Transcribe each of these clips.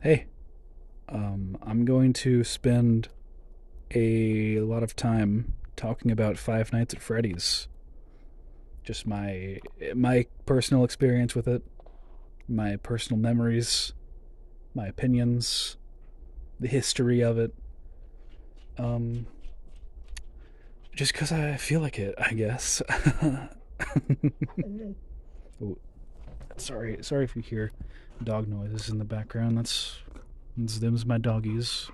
Hey, I'm going to spend a lot of time talking about Five Nights at Freddy's. Just my personal experience with it, my personal memories, my opinions, the history of it. Um, just because I feel like it, I guess. Ooh, sorry if you hear dog noises in the background. That's them's my doggies.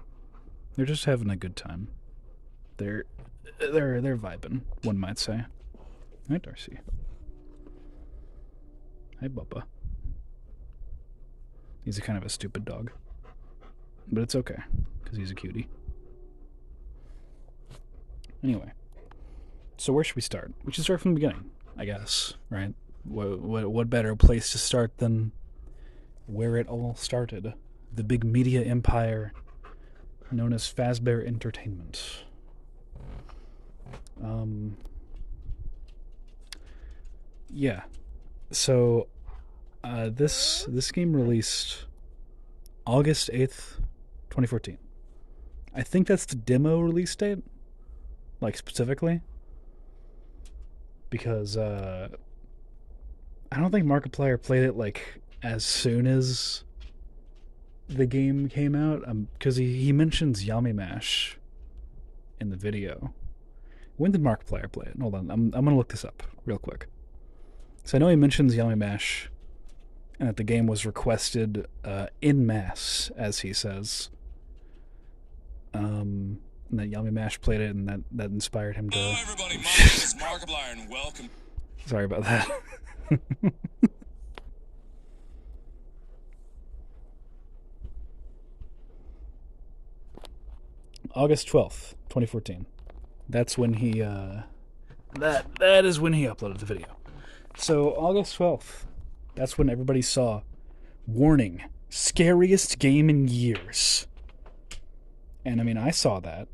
They're just having a good time. They're they're vibing, one might say. Hi, Darcy. Hi, Bubba. He's a kind of a stupid dog, but it's okay because he's a cutie. Anyway, so where should we start? We should start from the beginning, I guess. Right? What better place to start than where it all started? The big media empire known as Fazbear Entertainment. Um, yeah. So this game released August 8th, 2014. I think that's the demo release date, like specifically, because I don't think Markiplier played it like as soon as the game came out. Because he mentions Yummy Mash in the video. When did Markiplier play it? Hold on, I'm gonna look this up real quick. So I know he mentions Yummy Mash, and that the game was requested in mass, as he says. And that Yummy Mash played it, and that inspired him to. Hello, everybody. My name is Markiplier, and welcome. Sorry about that. August 12th, 2014. That's when he that is when he uploaded the video. So August 12th, that's when everybody saw warning, scariest game in years. And I mean, I saw that.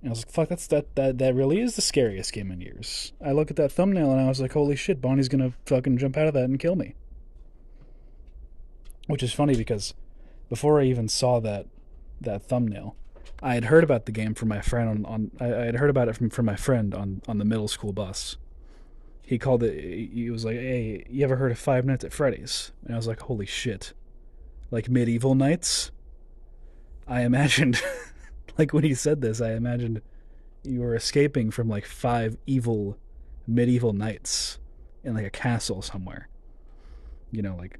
And I was like, fuck, that really is the scariest game in years. I look at that thumbnail and I was like, holy shit, Bonnie's gonna fucking jump out of that and kill me. Which is funny because before I even saw that thumbnail, I had heard about the game from my friend I had heard about it from my friend on the middle school bus. He called it. He was like, "Hey, you ever heard of Five Nights at Freddy's?" And I was like, "Holy shit!" Like medieval nights. I imagined, like when he said this, I imagined you were escaping from like five evil medieval knights in like a castle somewhere. You know, like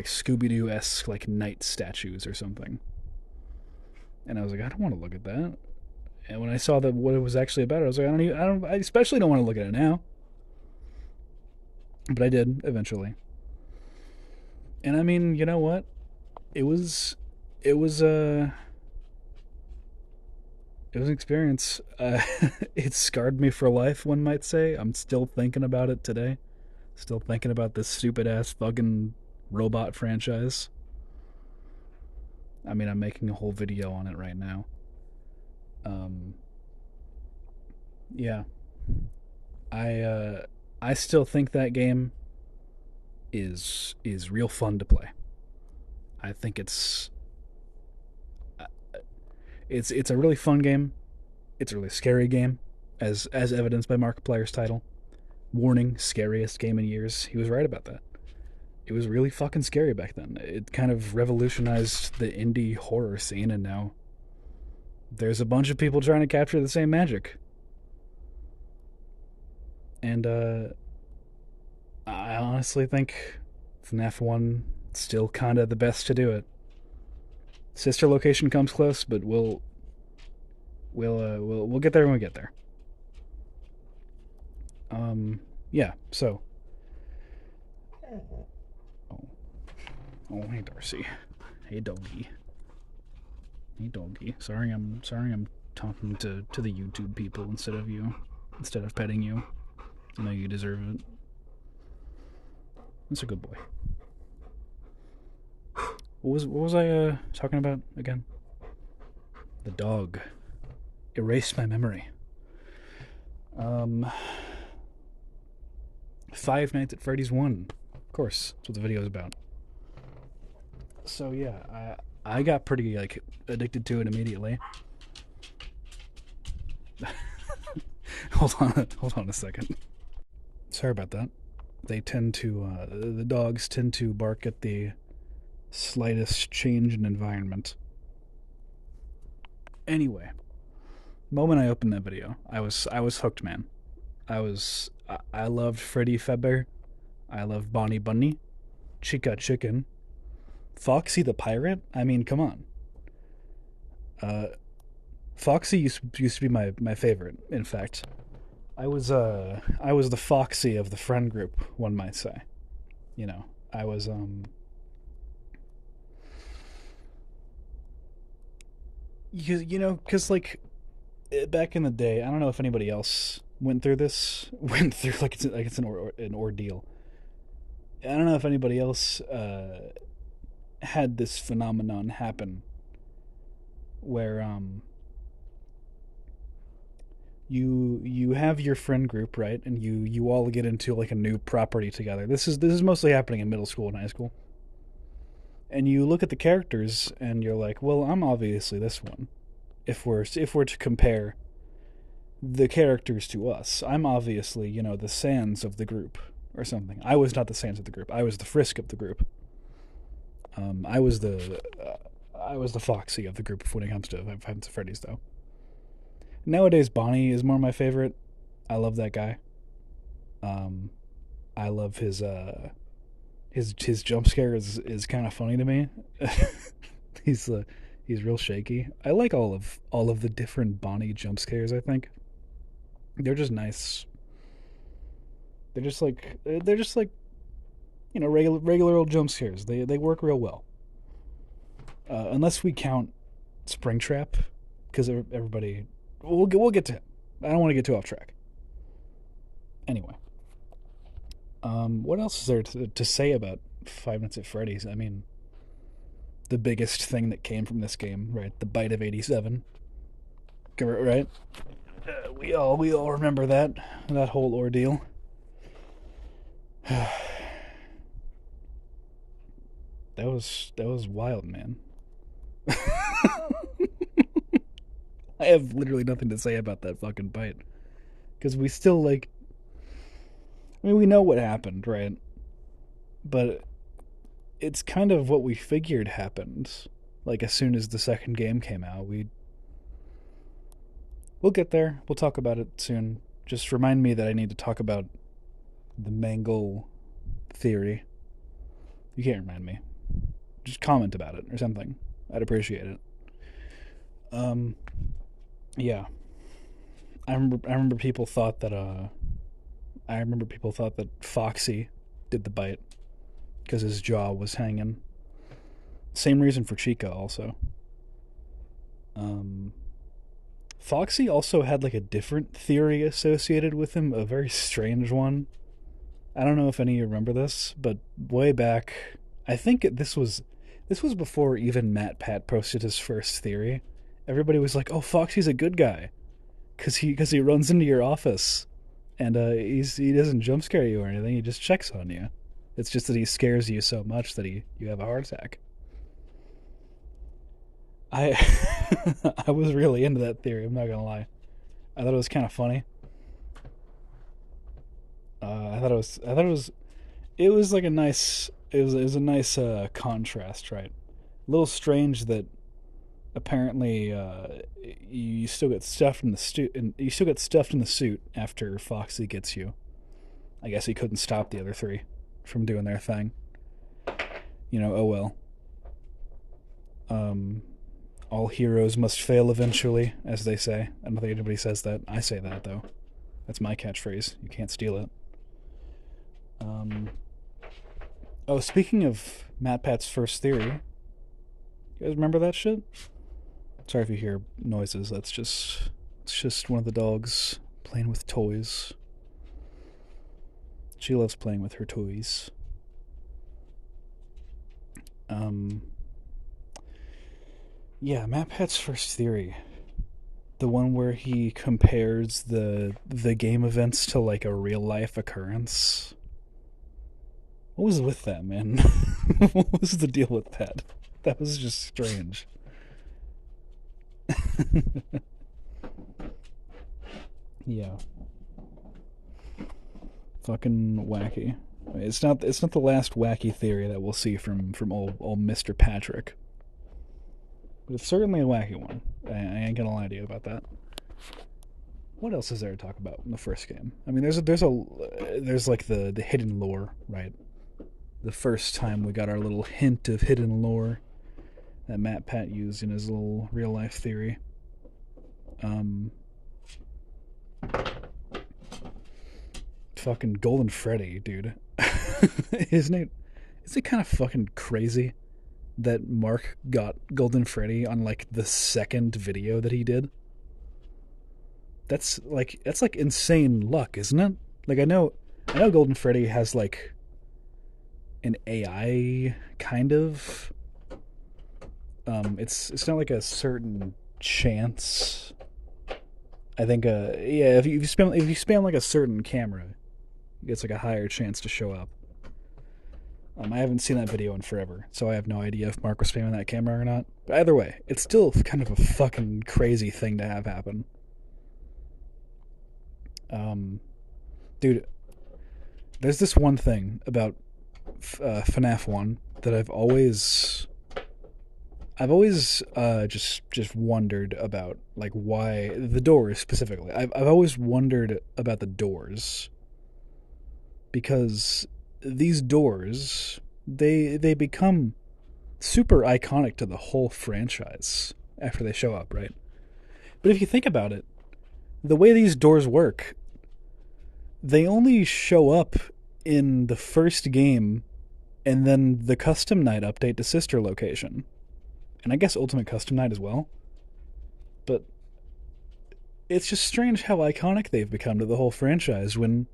Scooby Doo esque like knight statues or something. And I was like, I don't want to look at that. And when I saw that what it was actually about, I was like, I especially don't want to look at it now. But I did eventually. And I mean, you know what? It was, it was, uh, it was an experience. It scarred me for life, one might say. I'm still thinking about it today. Still thinking about this stupid ass fucking robot franchise. I mean, I'm making a whole video on it right now. Um, yeah, I still think that game is real fun to play. I think it's a really fun game. It's a really scary game, as evidenced by Markiplier's title. Warning: scariest game in years. He was right about that. It was really fucking scary back then. It kind of revolutionized the indie horror scene, and now there's a bunch of people trying to capture the same magic. And I honestly think FNAF 1 still kind of the best to do it. Sister Location comes close, but we'll get there when we get there. Yeah. So, oh, oh, hey Darcy, hey doggy, hey doggy. Sorry I'm talking to the YouTube people instead of you, instead of petting you. I know you deserve it. That's a good boy. What was I talking about again? The dog erased my memory. Um, Five Nights at Freddy's 1. Of course, that's what the video is about. So yeah, I got pretty like addicted to it immediately. Hold on a second. Sorry about that. They tend to the dogs tend to bark at the slightest change in environment. Anyway, moment I opened that video, I was hooked, man. I loved Freddy Febber. I loved Bonnie Bunny, Chica Chicken, Foxy the Pirate. I mean, come on. Uh, Foxy used to be my favorite. In fact, I was the Foxy of the friend group, one might say. You know, I was cuz like back in the day, I don't know if anybody else went through this, went through like it's an ordeal. I don't know if anybody else had this phenomenon happen where you have your friend group, right, and you all get into like a new property together. This is mostly happening in middle school and high school. And you look at the characters and you're like, well, I'm obviously this one. If we're to compare the characters to us, I'm obviously, the Sans of the group or something. I was not the Sans of the group. I was the Frisk of the group. I was the Foxy of the group when it comes to Five Nights at Freddy's, though. Nowadays, Bonnie is more my favorite. I love that guy. Um, I love his jump scare is kind of funny to me. he's he's real shaky. I like all of the different Bonnie jump scares. I think they're just nice. They're just like regular old jump scares. They work real well. Unless we count Springtrap, because everybody we'll get to him. I don't want to get too off track. Anyway, what else is there to say about Five Nights at Freddy's? I mean, the biggest thing that came from this game, right? The bite of '87, right? We all remember that whole ordeal. That was wild, man. I have literally nothing to say about that fucking bite because we still like. I mean, we know what happened, right? But it's kind of what we figured happened. Like as soon as the second game came out, we'll get there. We'll talk about it soon. Just remind me that I need to talk about the Mangle theory. You can't remind me. Just comment about it or something. I'd appreciate it. Um, yeah. I remember people thought that Foxy did the bite because his jaw was hanging. Same reason for Chica also. Um, Foxy also had like a different theory associated with him, a very strange one. I don't know if any of you remember this, but way back, I think this was before even Matt Pat posted his first theory. Everybody was like, "Oh, Foxy's a good guy because he runs into your office and he doesn't jump scare you or anything. He just checks on you. It's just that he scares you so much that you have a heart attack." I I was really into that theory. I'm not gonna lie. I thought it was kind of funny. I thought it was like a nice it was a nice contrast, right? A little strange that apparently you still get stuffed in the suit after Foxy gets you. I guess he couldn't stop the other three from doing their thing. Oh well. Um, all heroes must fail eventually, as they say. I don't think anybody says that. I say that though. That's my catchphrase. You can't steal it. Um, oh, speaking of Matt Pat's first theory, you guys remember that shit? Sorry if you hear noises. It's just one of the dogs playing with toys. She loves playing with her toys. Um, yeah, Matt Pat's first theory, the one where he compares the game events to like a real life occurrence. What was with that, man? What was the deal with that? That was just strange. Yeah, fucking wacky. It's not the last wacky theory that we'll see from old Mister Patrick, but it's certainly a wacky one. I ain't gonna lie to you about that. What else is there to talk about in the first game? I mean, there's like the hidden lore, right? The first time we got our little hint of hidden lore that Matt Pat used in his little real life theory. Um, Fucking Golden Freddy, dude. Isn't it? Is it kind of fucking crazy that Mark got Golden Freddy on like the second video that he did? That's like insane luck, isn't it? Like I know Golden Freddy has like an AI kind of. It's not like a certain chance. I think yeah, if you spam like a certain camera, it gets like a higher chance to show up. I haven't seen that video in forever, so I have no idea if Mark was spamming that camera or not. But either way, it's still kind of a fucking crazy thing to have happen. Um, Dude, there's this one thing about FNAF One that I've always just wondered about, like why the doors specifically. I've always wondered about the doors because these doors they become super iconic to the whole franchise after they show up, right? But if you think about it, the way these doors work, they only show up in the first game and then the custom night update to sister location. And I guess Ultimate Custom Night as well. But it's just strange how iconic they've become to the whole franchise when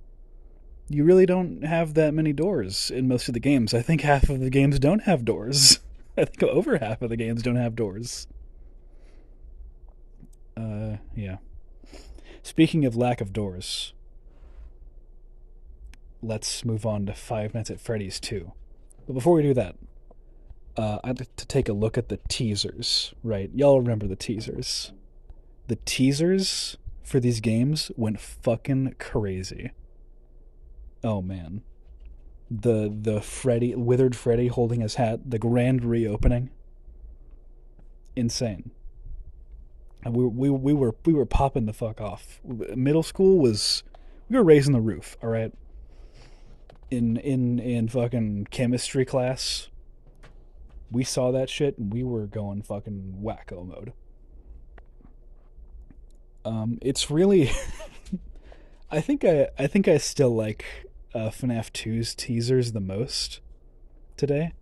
you really don't have that many doors in most of the games. I think half of the games don't have doors. I think over half of the games don't have doors. Yeah. Speaking of lack of doors, let's move on to Five Nights at Freddy's 2. But before we do that, I'd like to take a look at the teasers, right? Y'all remember the teasers. The teasers for these games went fucking crazy. Oh man. The Freddy withered Freddy holding his hat, the grand reopening. Insane. We were popping the fuck off. Middle school was we were raising the roof, all right? In fucking chemistry class, we saw that shit and we were going fucking wacko mode. It's really, I think I still like FNAF 2's teasers the most today,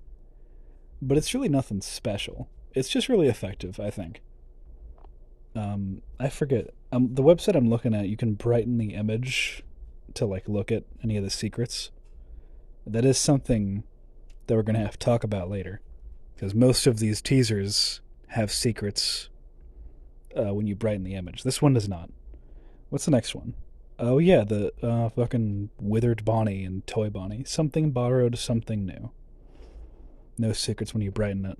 but it's really nothing special. It's just really effective, I think. I forget. The website I'm looking at, you can brighten the image to like look at any of the secrets. That is something that we're gonna have to talk about later, because most of these teasers have secrets when you brighten the image. This one does not. What's the next one? Oh yeah, the fucking withered Bonnie and Toy Bonnie. Something borrowed, something new. No secrets when you brighten it.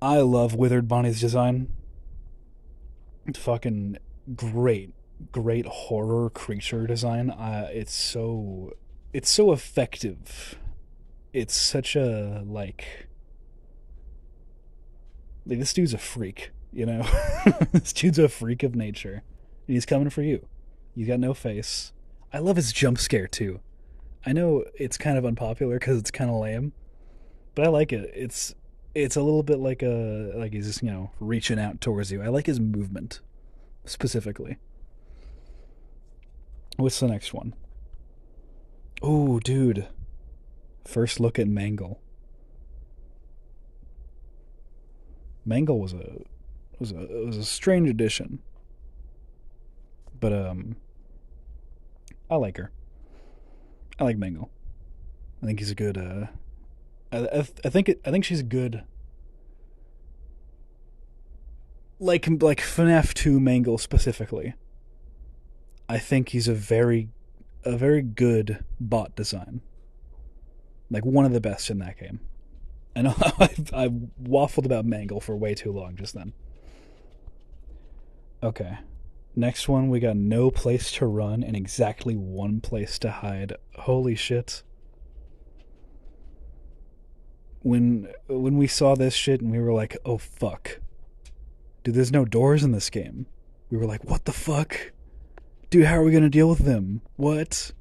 I love withered Bonnie's design. Fucking great, great horror creature design. It's so effective. It's such a like this dude's a freak, you know. This dude's a freak of nature, and he's coming for you. He's got no face. I love his jump scare too. I know it's kind of unpopular because it's kind of lame, but I like it. It's a little bit like he's just reaching out towards you. I like his movement specifically. What's the next one? Oh, dude. First look at Mangle. Mangle was a strange addition, but I like her. I like Mangle. I think he's a good. I think she's good. Like FNAF 2 Mangle specifically. I think he's a very good bot design. Like one of the best in that game. I know I waffled about Mangle for way too long just then. Okay. Next one, we got no place to run and exactly one place to hide. Holy shit. When we saw this shit and we were like, "Oh fuck. Dude, there's no doors in this game." We were like, "What the fuck? Dude, how are we going to deal with them? What?"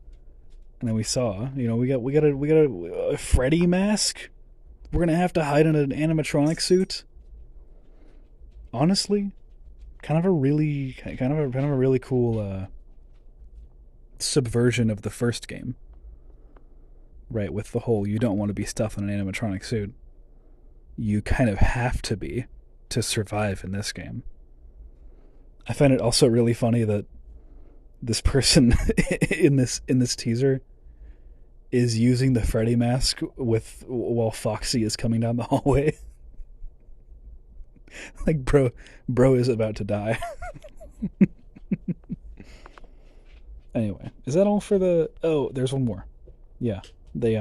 And then we saw, we got a Freddy mask. We're going to have to hide in an animatronic suit. Honestly, kind of a really cool subversion of the first game, right? With the whole you don't want to be stuffed in an animatronic suit. You kind of have to be to survive in this game. I find it also really funny that this person in this teaser is using the Freddy mask with while Foxy is coming down the hallway. Like bro is about to die. Anyway, is that all for the? Oh, there's one more. Yeah, they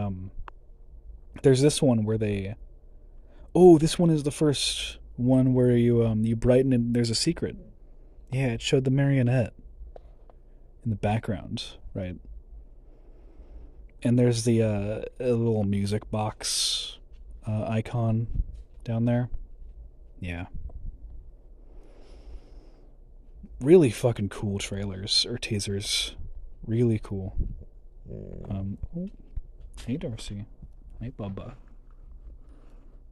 there's this one where they. Oh, this one is the first one where you brighten and there's a secret. Yeah, it showed the marionette in the background, right? And there's the a little music box icon down there. Yeah, really fucking cool trailers or teasers. Really cool. Oh, hey Darcy. Hey Bubba.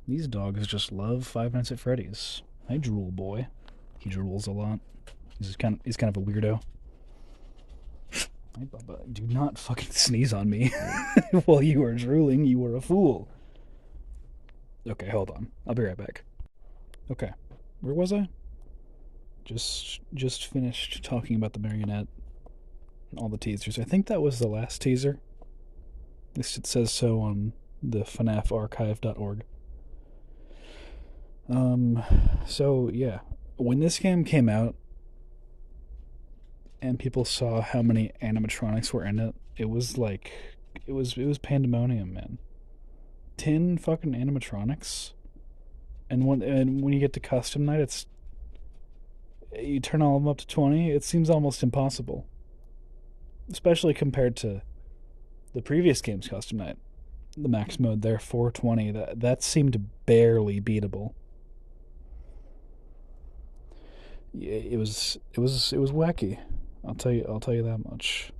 These dogs just love Five Nights at Freddy's. Hi Drool Boy. He drools a lot. He's kind of a weirdo. Hi Bubba. Do not fucking sneeze on me while you are drooling. You are a fool. Okay, hold on. I'll be right back. Okay, where was I? Just finished talking about the marionette and all the teasers. I think that was the last teaser. At least it says so on the FNAFarchive.org. So yeah, when this game came out and people saw how many animatronics were in it, it was like it was pandemonium, man. 10 fucking animatronics, and when you get to custom night, it's you turn all of them up to 20. It seems almost impossible, especially compared to the previous game's custom night. The max mode there, 420. That seemed barely beatable. Yeah, it was wacky. I'll tell you that much.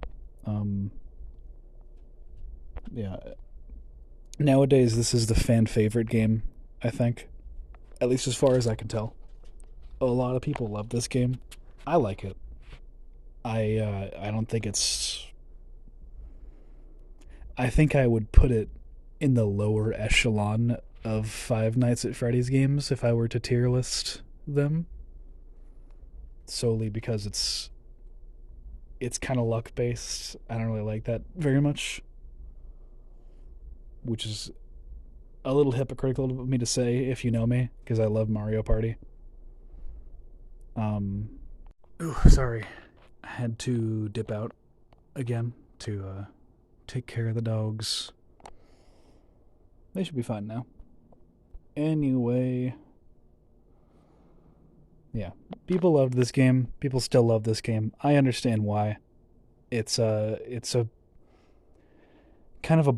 Um, yeah. Nowadays, this is the fan favorite game. I think, at least as far as I can tell, a lot of people love this game. I like it. I don't think it's. I think I would put it in the lower echelon of Five Nights at Freddy's games if I were to tier list them, solely because it's kind of luck based. I don't really like that very much, which is a little hypocritical of me to say if you know me, because I love Mario Party. Um, ooh, sorry, I had to dip out again to take care of the dogs. They should be fine now. Anyway, yeah, people loved this game. People still love this game. I understand why. It's a kind of a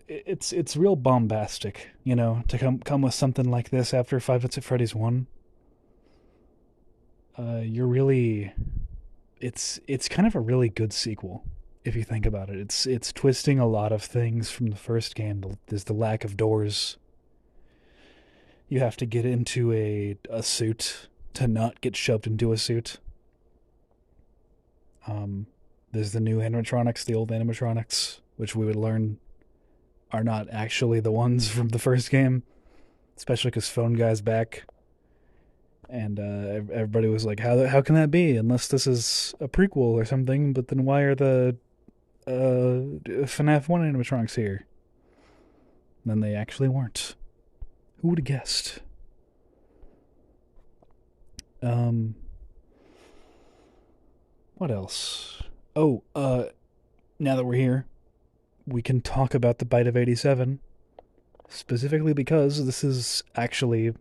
it's real bombastic, to come with something like this after Five Nights at Freddy's 1. You're really it's kind of a really good sequel if you think about it. It's twisting a lot of things from the first game. There's the lack of doors. You have to get into a suit to not get shoved into a suit. Um, there's the new animatronics, the old animatronics, which we would learn are not actually the ones from the first game, especially because Phone Guy's back. And everybody was like, "How can that be? Unless this is a prequel or something." But then why are the FNAF One animatronics here? And then they actually weren't. Who would have guessed? Um, what else? Oh, now that we're here, we can talk about the Bite of '87. specifically because this is actually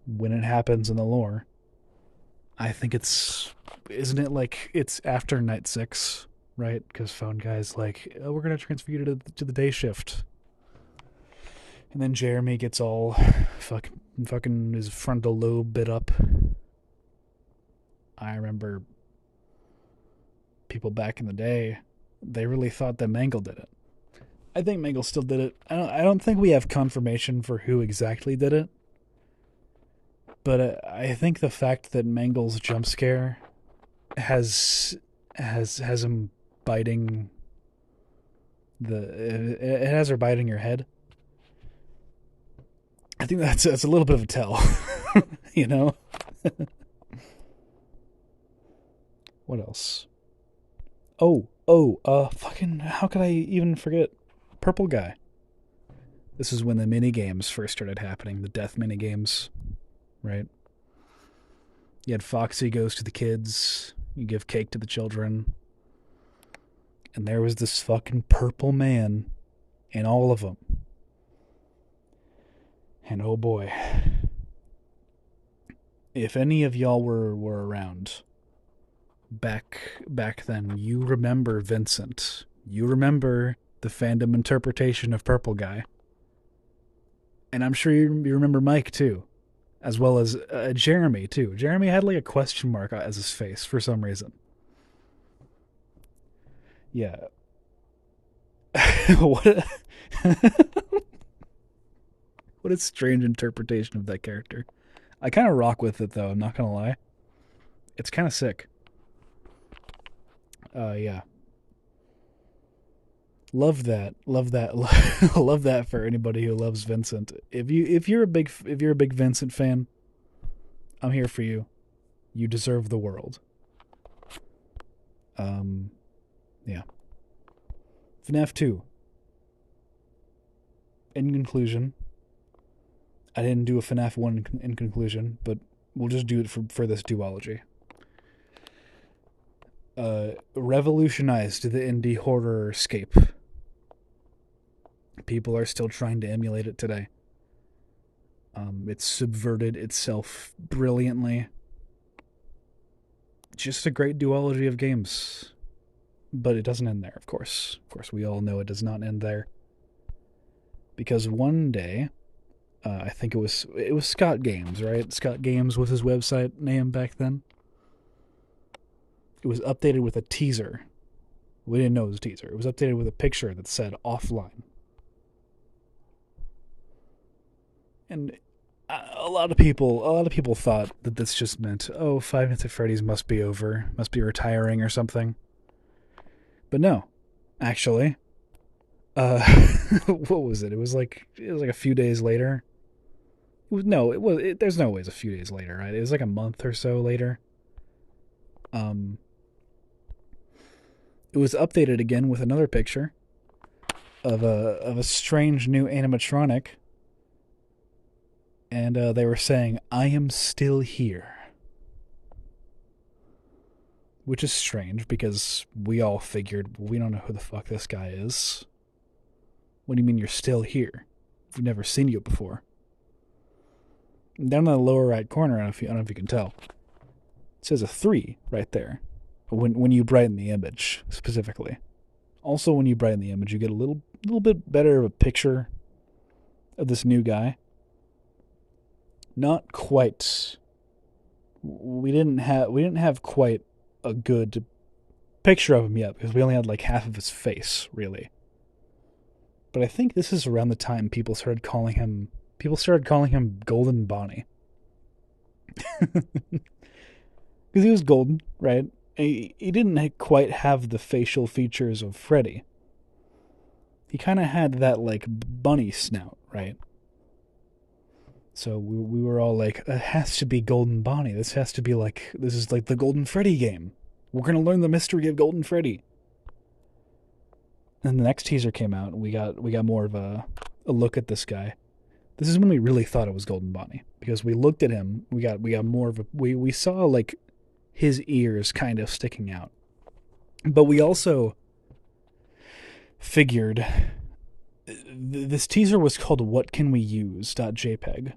when it happens in the lore. I think it's, isn't it like it's after night 6, right? Because phone guy's like, oh, we're gonna transfer you to the day shift, and then Jeremy gets all fucking his frontal lobe bit up. I remember people back in the day, they really thought that Mangle did it. I think Mangle still did it. I don't think we have confirmation for who exactly did it, but I think the fact that Mangle's jump scare has him biting it has her biting your head. I think that's a little bit of a tell, you know. What else? Fucking, how could I even forget? Purple guy. This is when the mini games first started happening, the death mini games, right? You had Foxy goes to the kids, you give cake to the children, and there was this fucking purple man in all of them. And oh boy, if any of y'all were around back then, you remember Vincent. You remember the fandom interpretation of Purple Guy. And I'm sure you remember Mike too, as well as Jeremy too. Jeremy had like a question mark as his face for some reason. Yeah. what a what a strange interpretation of that character. I kind of rock with it though, I'm not going to lie. It's kind of sick. Yeah. Love that. Love that. Love that for anybody who loves Vincent. If you're a big Vincent fan, I'm here for you. You deserve the world. Yeah. FNAF 2. In conclusion, I didn't do a FNAF 1 in conclusion, but we'll just do it for this duology. Revolutionized the indie horror scape. People are still trying to emulate it today. It's subverted itself brilliantly. Just a great duology of games. But it doesn't end there, of course. Of course, we all know it does not end there. Because one day, I think it was Scott Games, right? Scott Games was his website name back then. It was updated with a teaser. We didn't know it was a teaser. It was updated with a picture that said offline. And a lot of people thought that this just meant, oh, Five Nights at Freddy's must be over, must be retiring or something. But no, actually, what was it? It was like a few days later. There's no way it's a few days later, right? It was like a month or so later. It was updated again with another picture of a strange new animatronic, and they were saying, "I am still here." Which is strange because we all figured, well, we don't know who the fuck this guy is. What do you mean you're still here? We've never seen you before. Down in the lower right corner, I don't know if you can tell, it says a 3 right there. When you brighten the image, specifically. Also, when you brighten the image, you get a little bit better of a picture of this new guy. Not quite. We didn't have quite a good picture of him yet because we only had like half of his face, really. But I think this is around the time people started calling him Golden Bonnie. Because he was golden, right? He didn't quite have the facial features of Freddy. He kind of had that like bunny snout, right? So we were all like, it has to be Golden Bonnie. This is like the Golden Freddy game. We're going to learn the mystery of Golden Freddy. And the next teaser came out, and we got more of a look at this guy. This is when we really thought it was Golden Bonnie, because we looked at him, we got more of a we saw like his ears kind of sticking out. But we also figured This teaser was called "What Can We Use?" .jpg,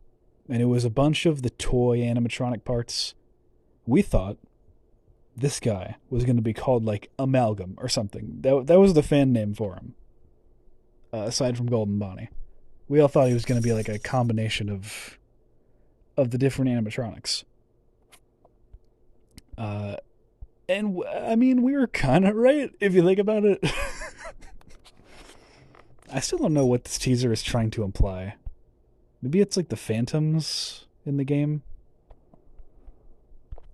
and it was a bunch of the toy animatronic parts. We thought this guy was going to be called like Amalgam or something. That was the fan name for him. Aside from Golden Bonnie, we all thought he was going to be like a combination of the different animatronics. Uh, and I mean, we were kind of right if you think about it. I still don't know what this teaser is trying to imply. Maybe it's like the phantoms in the game.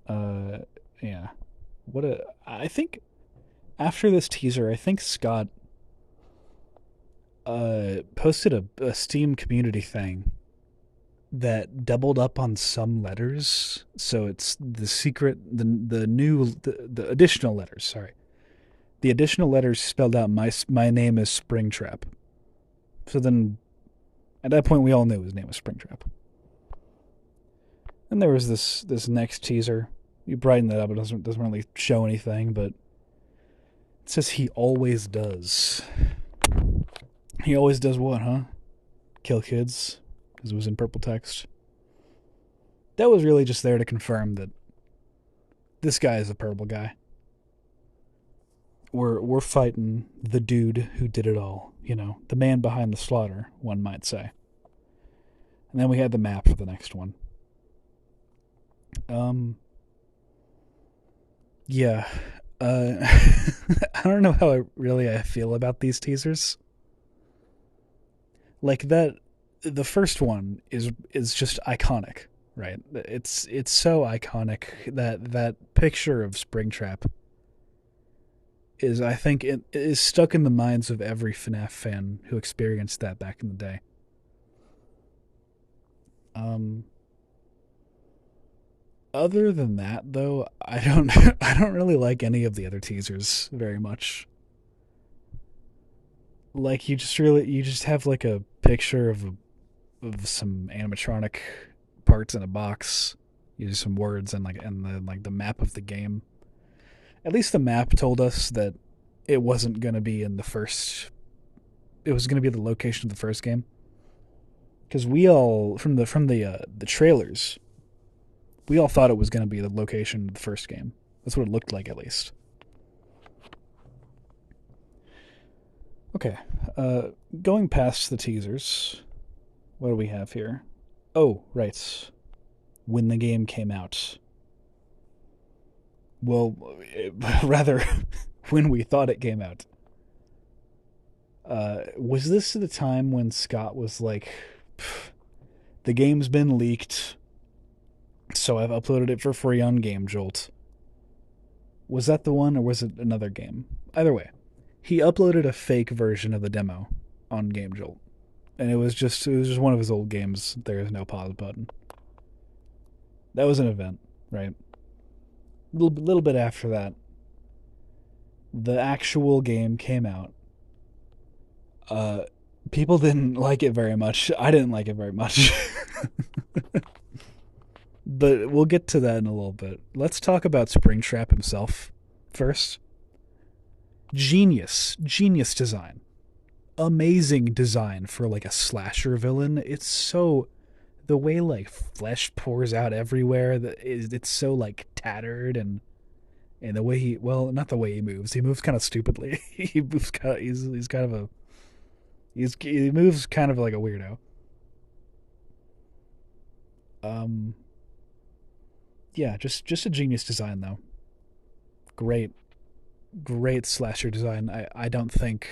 Uh, yeah. What a. I think after this teaser, I think Scott posted a Steam community thing that doubled up on some letters. So it's the secret, the additional letters. Sorry, the additional letters spelled out my name is Springtrap. So then, at that point, we all knew his name was Springtrap. And there was this next teaser. You brighten that up. It doesn't really show anything, but it says he always does. He always does what, huh? Kill kids, because it was in purple text. That was really just there to confirm that this guy is a purple guy. We're fighting the dude who did it all. You know, the man behind the slaughter, one might say. And then we had the map for the next one. Um, yeah. I don't know how I feel about these teasers. Like that, the first one is just iconic, right? It's so iconic that that picture of Springtrap is, I think, it is stuck in the minds of every FNAF fan who experienced that back in the day. Um, Other than that, though, I don't I don't really like any of the other teasers very much. Like you just have like a picture of some animatronic parts in a box. Use some words and the map of the game. At least the map told us that it wasn't going to be in the first. It was going to be the location of the first game. Because we all from the trailers, we all thought it was going to be the location of the first game. That's what it looked like, at least. Okay, uh, going past the teasers, what do we have here? Oh, right. When the game came out. Well, rather, when we thought it came out. Was this the time when Scott was like, the game's been leaked, so I've uploaded it for free on Game Jolt? Was that the one, or was it another game? Either way, he uploaded a fake version of the demo on Game Jolt, and it was just one of his old games. There is no pause button. That was an event, right? Little bit after that, the actual game came out. Uh, People didn't like it very much. I didn't like it very much. But we'll get to that in a little bit. Let's talk about Springtrap himself first. Genius design. Amazing design for like a slasher villain. It's so the way like flesh pours out everywhere. It's so like tattered and the way he, well, not the way he moves. He moves kind of stupidly. He moves kind of he's kind of a he moves kind of like a weirdo. Um, yeah, just a genius design though. Great great slasher design. I don't think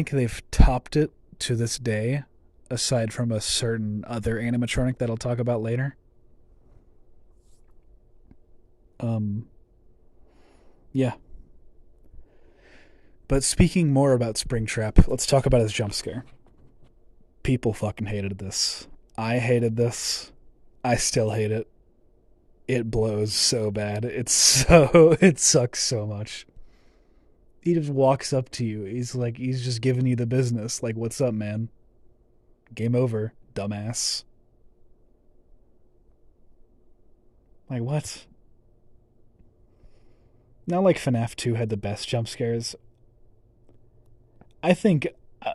they've topped it to this day, aside from a certain other animatronic that I'll talk about later. Um, yeah. But speaking more about Springtrap, let's talk about his jump scare. People fucking hated this. I hated this. I still hate it. It blows so bad. It sucks so much. He just walks up to you. He's just giving you the business. Like, what's up, man? Game over, dumbass. Like, what? Not like FNAF 2 had the best jump scares. I think, uh,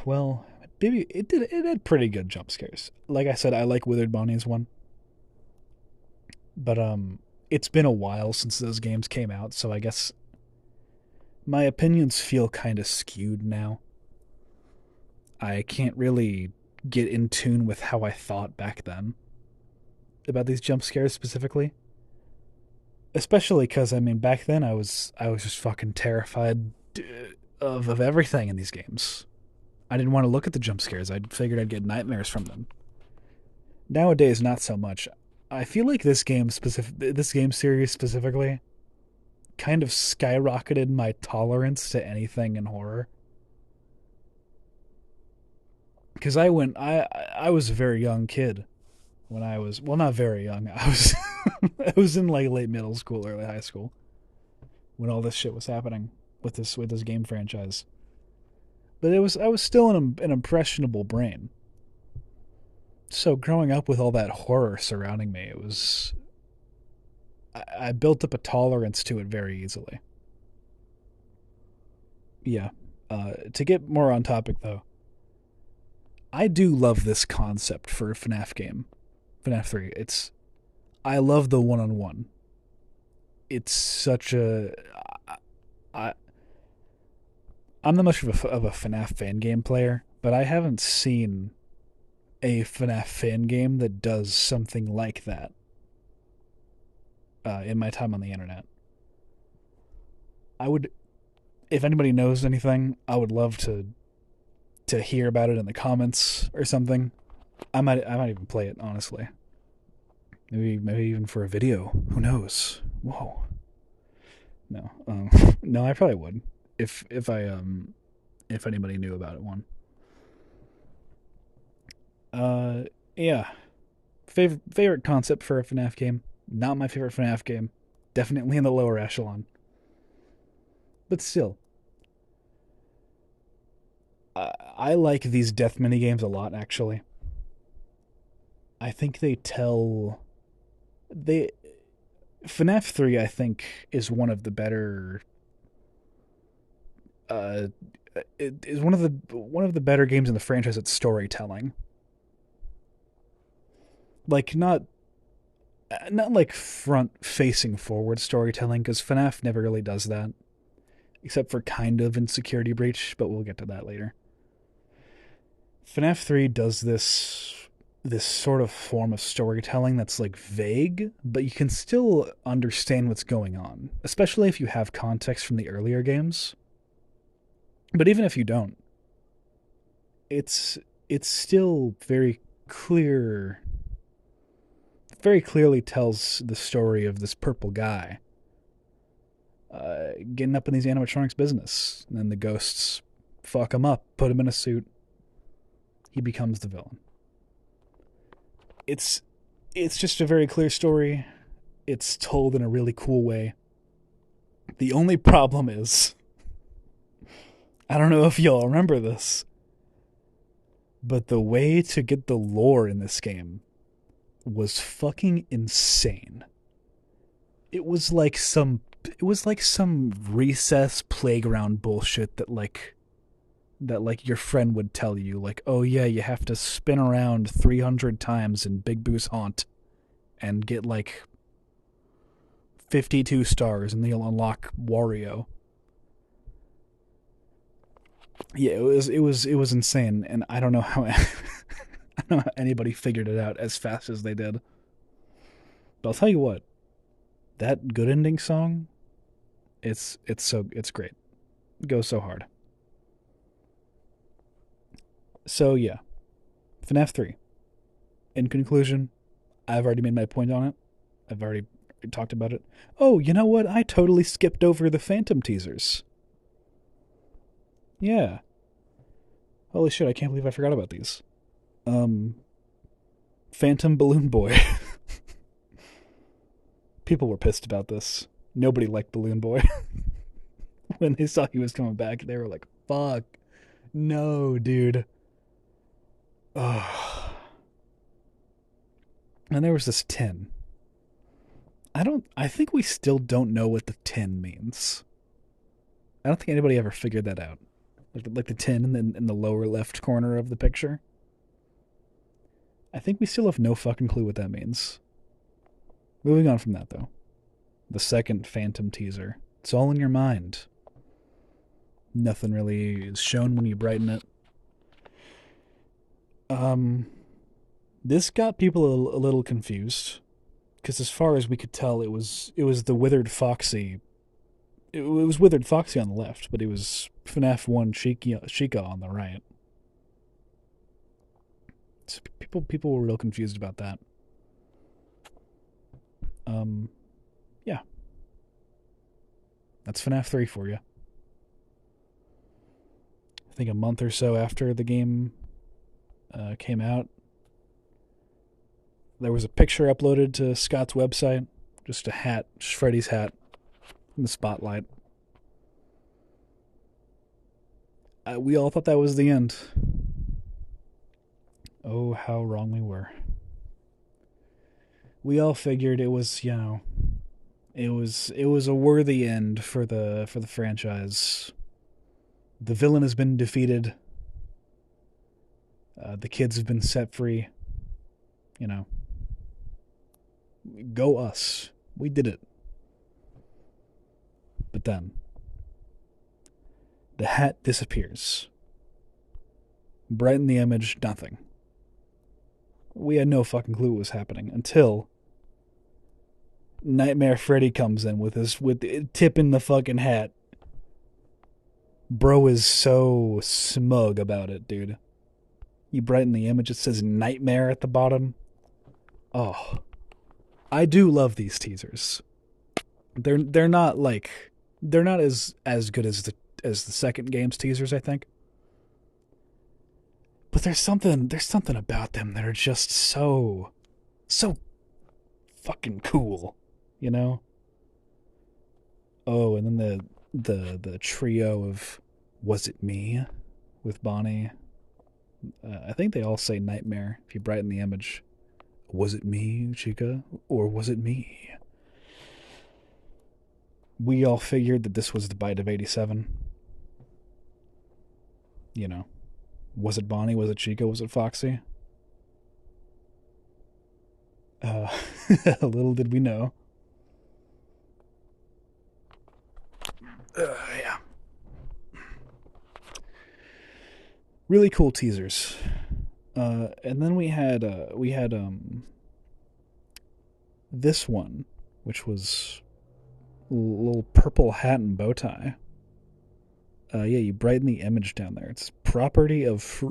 well, maybe it had pretty good jump scares. Like I said, I like Withered Bonnie's one, but it's been a while since those games came out, so I guess my opinions feel kind of skewed now. I can't really get in tune with how I thought back then about these jump scares specifically. Especially because I mean, back then I was just fucking terrified of everything in these games. I didn't want to look at the jump scares. I figured I'd get nightmares from them. Nowadays, not so much. I feel like this game series specifically, kind of skyrocketed my tolerance to anything in horror. Because I was a very young kid when I was, well, not very young. I was I was in like late middle school, early high school when all this shit was happening with this game franchise. But I was still an impressionable brain. So growing up with all that horror surrounding me, I built up a tolerance to it very easily. Yeah. To get more on topic though, I do love this concept for a FNAF game, FNAF 3. I love the one on one. It's such a I I'm not much of a FNAF fan game player, but I haven't seen a FNAF fan game that does something like that in my time on the internet. I would, if anybody knows anything, I would love to hear about it in the comments or something. I might even play it honestly. Maybe even for a video. Who knows? Whoa. No. No, I probably would if anybody knew about it. One. Uh, yeah. Favorite concept for a FNAF game. Not my favorite FNAF game. Definitely in the lower echelon. But still, I like these death mini games a lot. Actually, I think they FNAF 3 I think is one of the better uh it is one of the better games in the franchise at storytelling. Like not like front facing forward storytelling cuz FNAF never really does that except for kind of in Security Breach, but we'll get to that later. FNAF 3 does this sort of form of storytelling that's like vague, but you can still understand what's going on, especially if you have context from the earlier games. But even if you don't, it's it's still clear very clearly tells the story of this purple guy getting up in these animatronics business. And then the ghosts fuck him up, put him in a suit. He becomes the villain. It's it's just a very clear story. It's told in a really cool way. The only problem is, I don't know if y'all remember this, but the way to get the lore in this game was fucking insane. It was like some recess playground bullshit that like your friend would tell you, like, oh yeah, you have to spin around 300 times in Big Boo's haunt and get like 52 stars and you'll unlock Wario. Yeah, it was insane, and I don't know how I don't know how anybody figured it out as fast as they did. But I'll tell you what, that good ending song, it's great. It goes so hard. So yeah, FNAF 3. In conclusion, I've already made my point on it. I've already talked about it. Oh, you know what? I totally skipped over the Phantom teasers. Yeah. Holy shit, I can't believe I forgot about these. Um Phantom Balloon Boy. People were pissed about this. Nobody liked Balloon Boy. When they saw he was coming back, they were like, "Fuck. No, dude." Oh. And there was this tin. I think we still don't know what the tin means. I don't think anybody ever figured that out. like the tin in the lower left corner of the picture. I think we still have no fucking clue what that means. Moving on from that, though. The second Phantom teaser. It's all in your mind. Nothing really is shown when you brighten it. Um, this got people a little confused because, as far as we could tell, it was the Withered Foxy. It was Withered Foxy on the left, but it was FNAF One Chica on the right. So people were real confused about that. Um, yeah, that's FNAF 3 for you. I think a month or so after the game came out, there was a picture uploaded to Scott's website. Just a hat, just Freddy's hat in the spotlight. We all thought that was the end. Oh, how wrong we were. We all figured it was, it was a worthy end for the franchise. The villain has been defeated. The kids have been set free. You know, go us. We did it. But then, the hat disappears. Brighten the image, nothing. We had no fucking clue what was happening until Nightmare Freddy comes in with tipping the fucking hat. Bro is so smug about it, dude. You brighten the image, it says Nightmare at the bottom. Oh, I do love these teasers. They're not like they're not as good as the second game's teasers, I think. But there's something about them that are just so fucking cool, you know? Oh, and then the trio of "Was it me?" with Bonnie. I think they all say "Nightmare" if you brighten the image. Was it me, Chica, or was it me? We all figured that this was the bite of '87. You know, was it Bonnie? Was it Chica? Was it Foxy? Uh, little did we know. Yeah, really cool teasers. And then we had this one, which was a little purple hat and bow tie. Yeah, you brighten the image down there. It's property of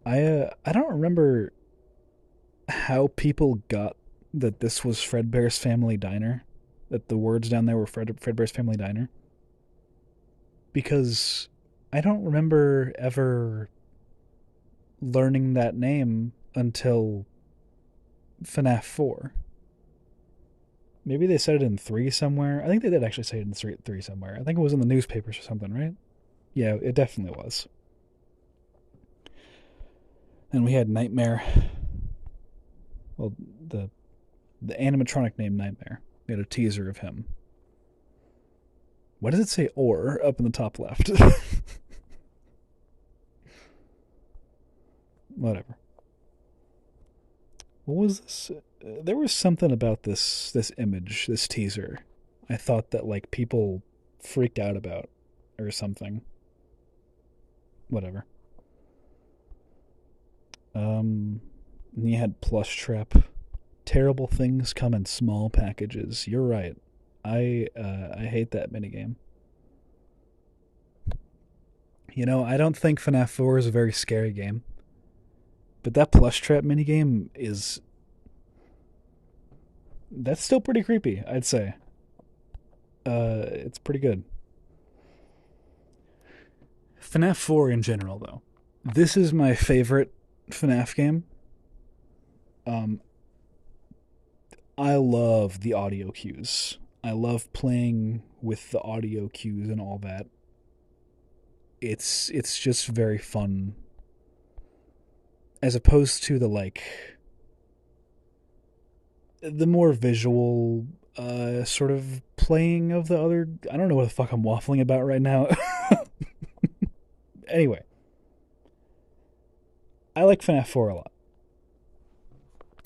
I don't remember how people got that this was Fredbear's Family Diner. That the words down there were Fredbear's Family Diner. Because I don't remember ever learning that name until FNAF 4. Maybe they said it in 3 somewhere. I think they did actually say it in 3 somewhere. I think it was in the newspapers or something, right? Yeah, it definitely was. And we had Nightmare. Well, the animatronic named Nightmare. We had a teaser of him. Why does it say "or" up in the top left? Whatever. What was this? There was something about this image, this teaser. I thought that like people freaked out about or something. Whatever. And you had Plush Trap. Terrible things come in small packages. You're right. I hate that minigame. I don't think FNAF 4 is a very scary game, but that Plush Trap minigame is that's still pretty creepy, I'd say. It's pretty good. FNAF 4 in general, though. This is my favorite FNAF game. Um, I love the audio cues. I love playing with the audio cues and all that. It's just very fun as opposed to the more visual sort of playing of the other. I don't know what the fuck I'm waffling about right now. Anyway, I like FNAF 4 a lot.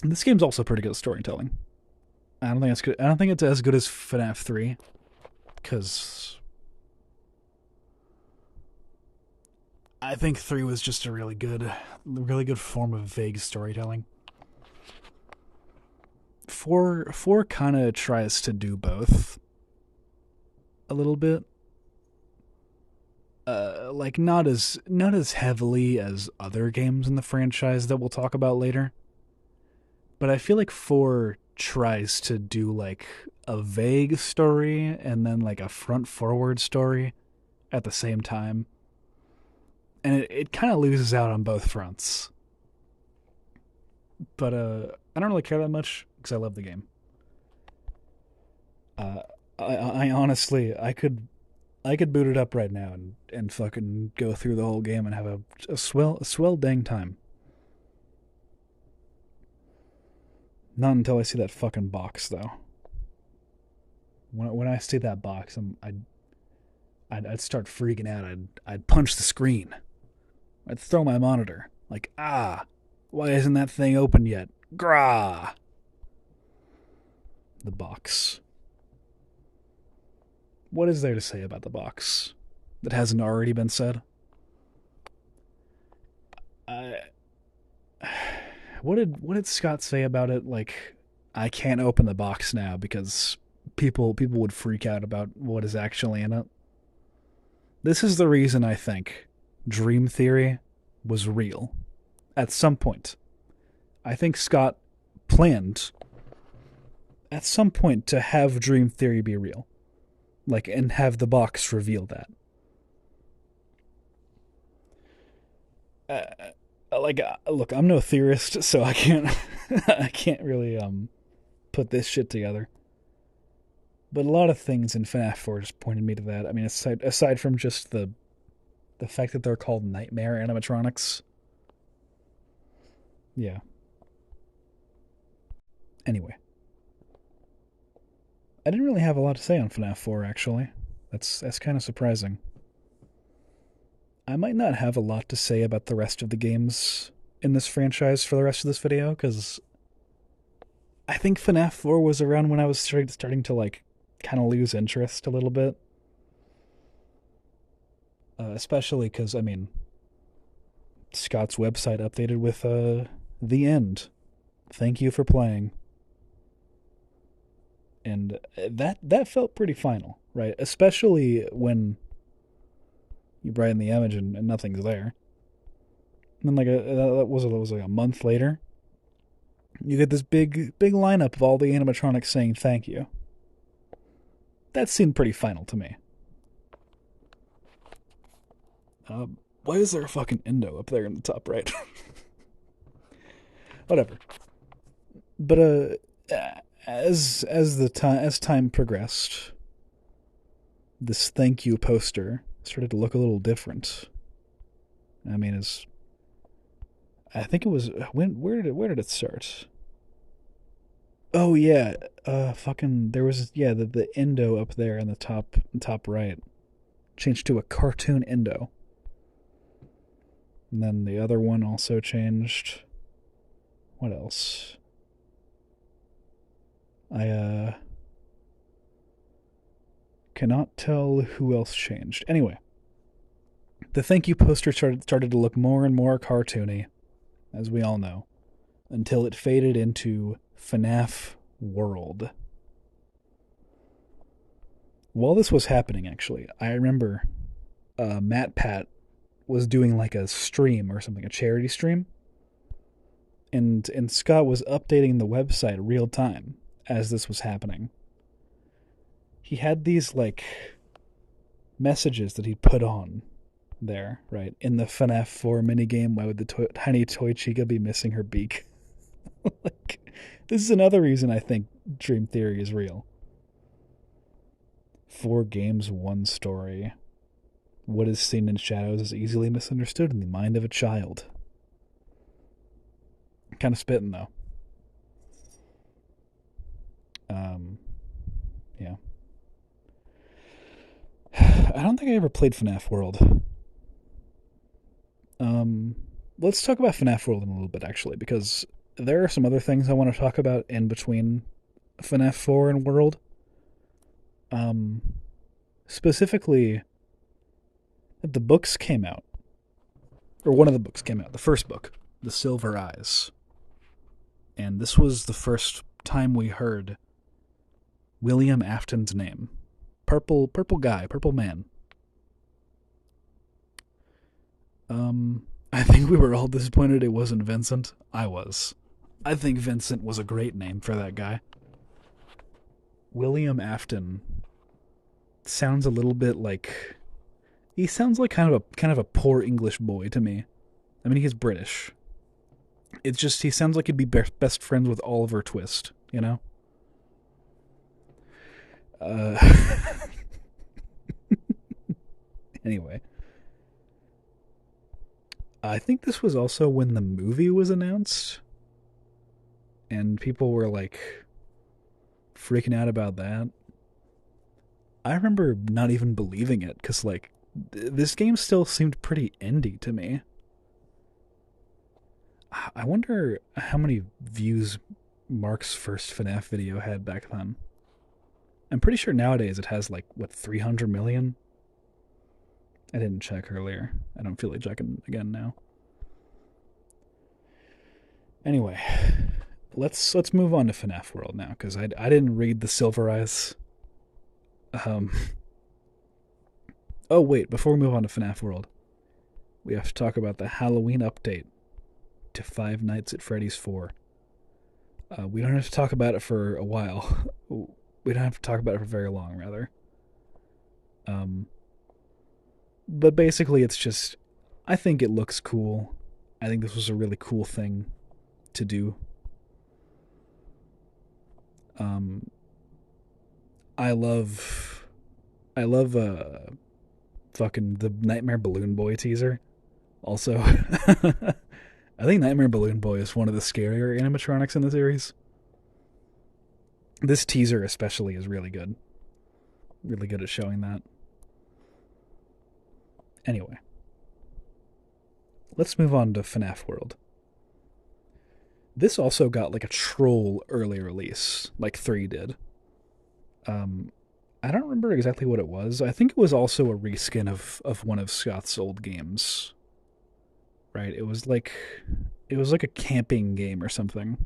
This game's also pretty good at storytelling. I don't think it's good. I don't think it's as good as FNAF 3 because I think 3 was just a really good form of vague storytelling. Four kind of tries to do both a little bit. Like not as heavily as other games in the franchise that we'll talk about later. But I feel like 4 tries to do like a vague story and then like a front forward story at the same time. And it kind of loses out on both fronts. But I don't really care that much because I love the game. Uh, I honestly I could boot it up right now and fucking go through the whole game and have a swell dang time. Not until I see that fucking box though. When I see that box, I'd start freaking out. I'd punch the screen. I'd throw my monitor. Like, why isn't that thing open yet? Grah! The box. What is there to say about the box that hasn't already been said? I, what did Scott say about it? Like, I can't open the box now because people would freak out about what is actually in it. This is the reason I think Dream Theory was real at some point. I think Scott planned at some point to have Dream Theory be real, like, and have the box reveal that. Look, I'm no theorist, so I can't I can't really put this shit together. But a lot of things in FNAF 4 just pointed me to that. I mean, aside from just the fact that they're called nightmare animatronics. Yeah. Anyway, I didn't really have a lot to say on FNAF 4 actually. That's kind of surprising. I might not have a lot to say about the rest of the games in this franchise for the rest of this video because I think FNAF 4 was around when I was starting to like kind of lose interest a little bit. Especially because I mean, Scott's website updated with the end. Thank you for playing, and that felt pretty final, right? Especially when you brighten the image and nothing's there. And then that was like a month later, you get this big lineup of all the animatronics saying thank you. That seemed pretty final to me. Why is there a fucking endo up there in the top right? Whatever. But as time progressed, this thank you poster started to look a little different. I mean, I think it was where did it start? Oh yeah, fucking there was the endo up there in the top right changed to a cartoon endo, and then the other one also changed. What else? I cannot tell who else changed. Anyway, the thank you poster started to look more and more cartoony, as we all know, until it faded into FNAF World. While this was happening, actually, I remember Matt Pat was doing like a stream or something, a charity stream, and Scott was updating the website real time as this was happening. He had these like messages that he'd put on there, right? In the FNAF 4 minigame, why would the tiny toy Chica be missing her beak? Like, this is another reason I think Dream Theory is real. 4 games, 1 story. What is seen in shadows is easily misunderstood in the mind of a child. Kind of spitting, though. Yeah. I don't think I ever played FNAF World. Um, let's talk about FNAF World in a little bit, actually, because there are some other things I want to talk about in between FNAF 4 and World. Um, specifically, the books came out, or one of the books came out, the first book, The Silver Eyes. And this was the first time we heard William Afton's name. Purple guy, purple man. I think we were all disappointed it wasn't Vincent. I was. I think Vincent was a great name for that guy. William Afton sounds a little bit like he sounds like kind of a poor English boy to me. I mean, he's British. It's just he sounds like he'd be best friends with Oliver Twist, you know? Uh anyway, I think this was also when the movie was announced and people were like freaking out about that. I remember not even believing it cuz like this game still seemed pretty indie to me. I wonder how many views Mark's first FNAF video had back then. I'm pretty sure nowadays it has like what 300 million. I didn't check earlier. I don't feel like checking again now. Anyway, let's move on to FNAF World now because I didn't read the Silver Eyes. Um. Oh wait, before we move on to FNAF World, we have to talk about the Halloween update to Five Nights at Freddy's 4. We don't have to talk about it for a while. We don't have to talk about it for very long, rather. Um, but basically, it's just I think it looks cool. I think this was a really cool thing to do. Um, I love, I love fucking the Nightmare Balloon Boy teaser. Also, I think Nightmare Balloon Boy is one of the scarier animatronics in the series. This teaser especially is really good. Really good at showing that. Anyway, let's move on to FNAF World. This also got like a troll early release, like 3 did. Um, I don't remember exactly what it was. I think it was also a reskin of one of Scott's old games. Right? It was like a camping game or something.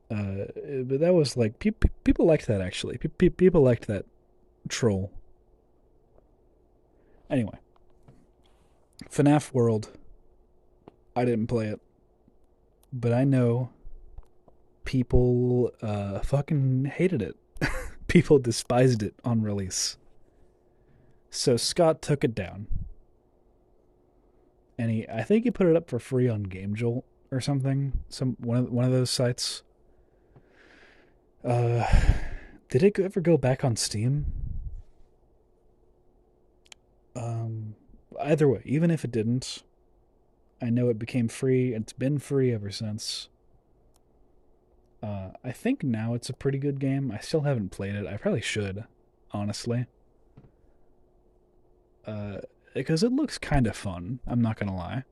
Uh, but that was like people liked that actually. People liked that troll. Anyway, FNAF World. I didn't play it, but I know people fucking hated it. People despised it on release. So Scott took it down, and I think he put it up for free on Game Jolt or something. One of those sites. Uh, did it ever go back on Steam? Um, Either way, even if it didn't, I know it became free. It's been free ever since. I think now it's a pretty good game. I still haven't played it. I probably should, honestly. Because it looks kind of fun. I'm not gonna lie.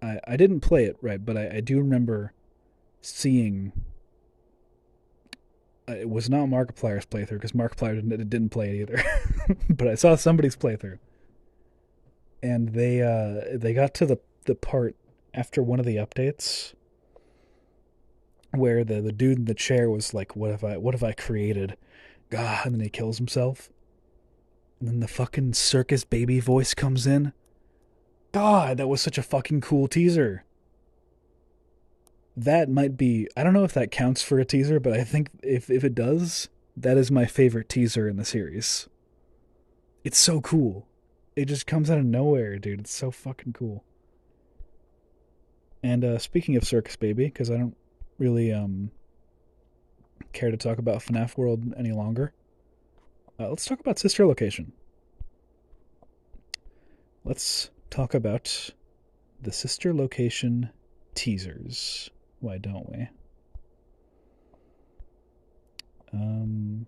I didn't play it right, but I do remember seeing. It was not Markiplier's playthrough because Markiplier didn't play it either, but I saw somebody's playthrough, and they got to the part after one of the updates where the dude in the chair was like, what have I created? God, and then he kills himself. And then the fucking circus baby voice comes in. God, that was such a fucking cool teaser. That might be I don't know if that counts for a teaser, but I think if it does, that is my favorite teaser in the series. It's so cool. It just comes out of nowhere, dude. It's so fucking cool. And speaking of Circus Baby, because I don't really care to talk about FNAF World any longer, let's talk about Sister Location. Let's talk about the Sister Location teasers. Why don't we? Um,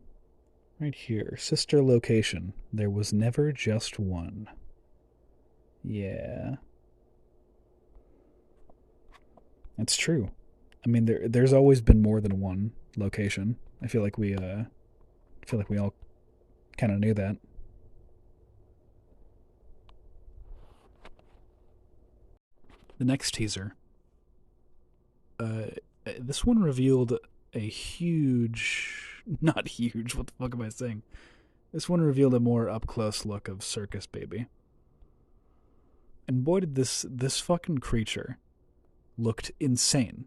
right here. Sister location. There was never just one. Yeah, that's true. I mean, there's always been more than one location. I feel like we all kind of knew that. The next teaser. Uh, this one revealed a huge, not huge. What the fuck am I saying? This one revealed a more up close look of Circus Baby, and boy did this fucking creature looked insane.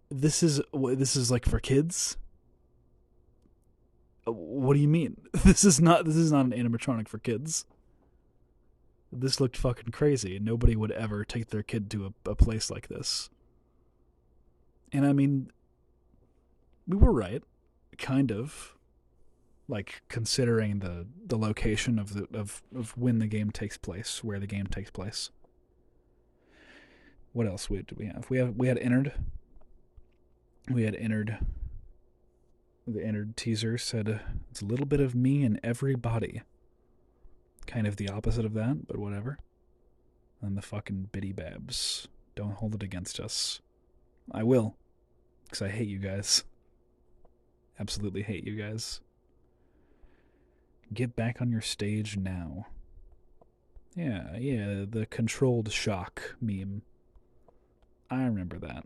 This is like for kids. What do you mean? This is not an animatronic for kids. This looked fucking crazy. Nobody would ever take their kid to a place like this. And I mean, we were right, kind of. Like considering the location of when the game takes place, where the game takes place. What else did we have? We had entered. We had entered. The entered teaser said it's a little bit of me in every body. Kind of the opposite of that, but whatever. And the fucking Biddy Babs. Don't hold it against us. I will, because I hate you guys. Absolutely hate you guys. Get back on your stage now. Yeah, the controlled shock meme. I remember that.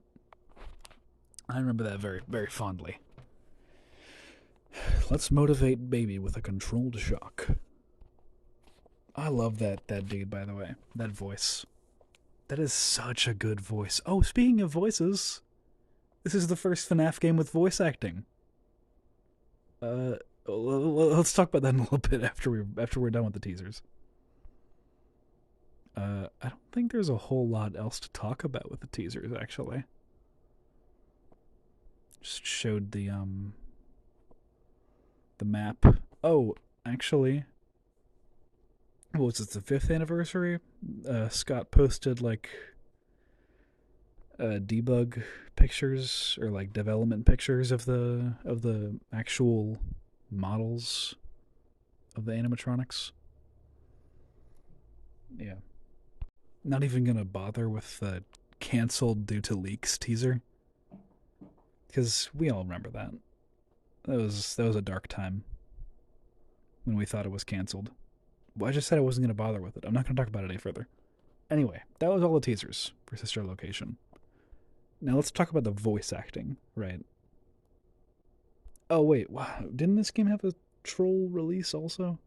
I remember that very, very fondly. Let's motivate baby with a controlled shock. I love that dude, by the way. That voice. That is such a good voice. Oh, speaking of voices, this is the first FNAF game with voice acting. Uh, let's talk about that in a little bit after we're done with the teasers. I don't think there's a whole lot else to talk about with the teasers. Actually, just showed the map. Oh, actually, what was it? The 5th anniversary. Scott posted like debug pictures or like development pictures of the actual models of the animatronics. Yeah, not even gonna bother with the canceled due to leaks teaser because we all remember that. That was a dark time when we thought it was canceled. Well, I just said I wasn't gonna bother with it. I'm not gonna talk about it any further. Anyway, that was all the teasers for Sister Location. Now let's talk about the voice acting, right? Oh wait, wow, didn't this game have a troll release also?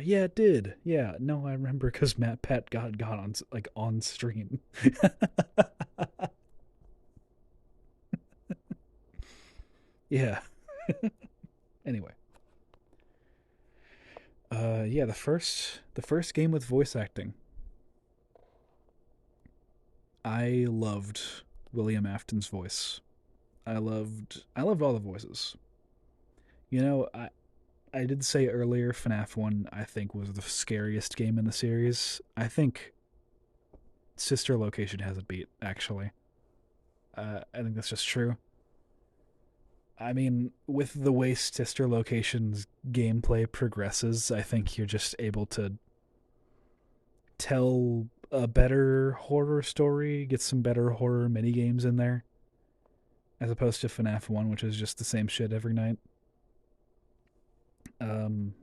Yeah, it did. Yeah, no, I remember because Matt Pat got on like on stream. Yeah. Anyway, yeah, the first game with voice acting. I loved William Afton's voice. I loved all the voices. You know, I did say earlier FNAF 1 I think was the scariest game in the series. I think Sister Location has it beat actually. I think that's just true. I mean, with the way Sister Location's gameplay progresses, I think you're just able to tell a better horror story, get some better horror mini games in there, as opposed to FNAF 1, which is just the same shit every night. Um,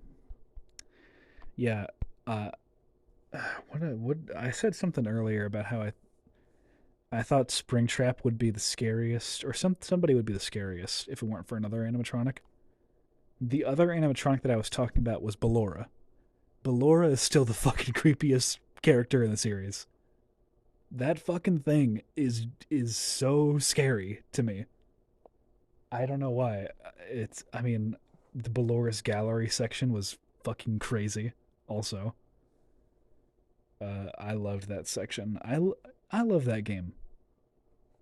yeah, uh, what I said something earlier about how I thought Springtrap would be the scariest, or somebody would be the scariest if it weren't for another animatronic. The other animatronic that I was talking about was Ballora. Ballora is still the fucking creepiest character in the series. That fucking thing is so scary to me. I don't know why. I mean, the Ballora's gallery section was fucking crazy. Also, I loved that section. I love that game.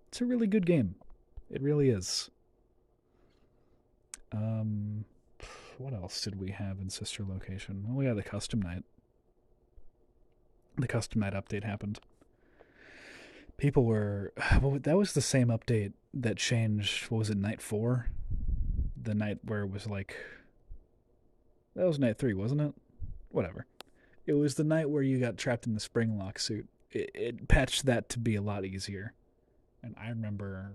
It's a really good game. It really is. Um, what else did we have in Sister Location? Well, we had the custom night. The custom night update happened. People were well, that was the same update that changed. What was it, night 4? The night where it was like that was night 3, wasn't it? Whatever. It was the night where you got trapped in the spring lock suit. It patched that to be a lot easier. And I remember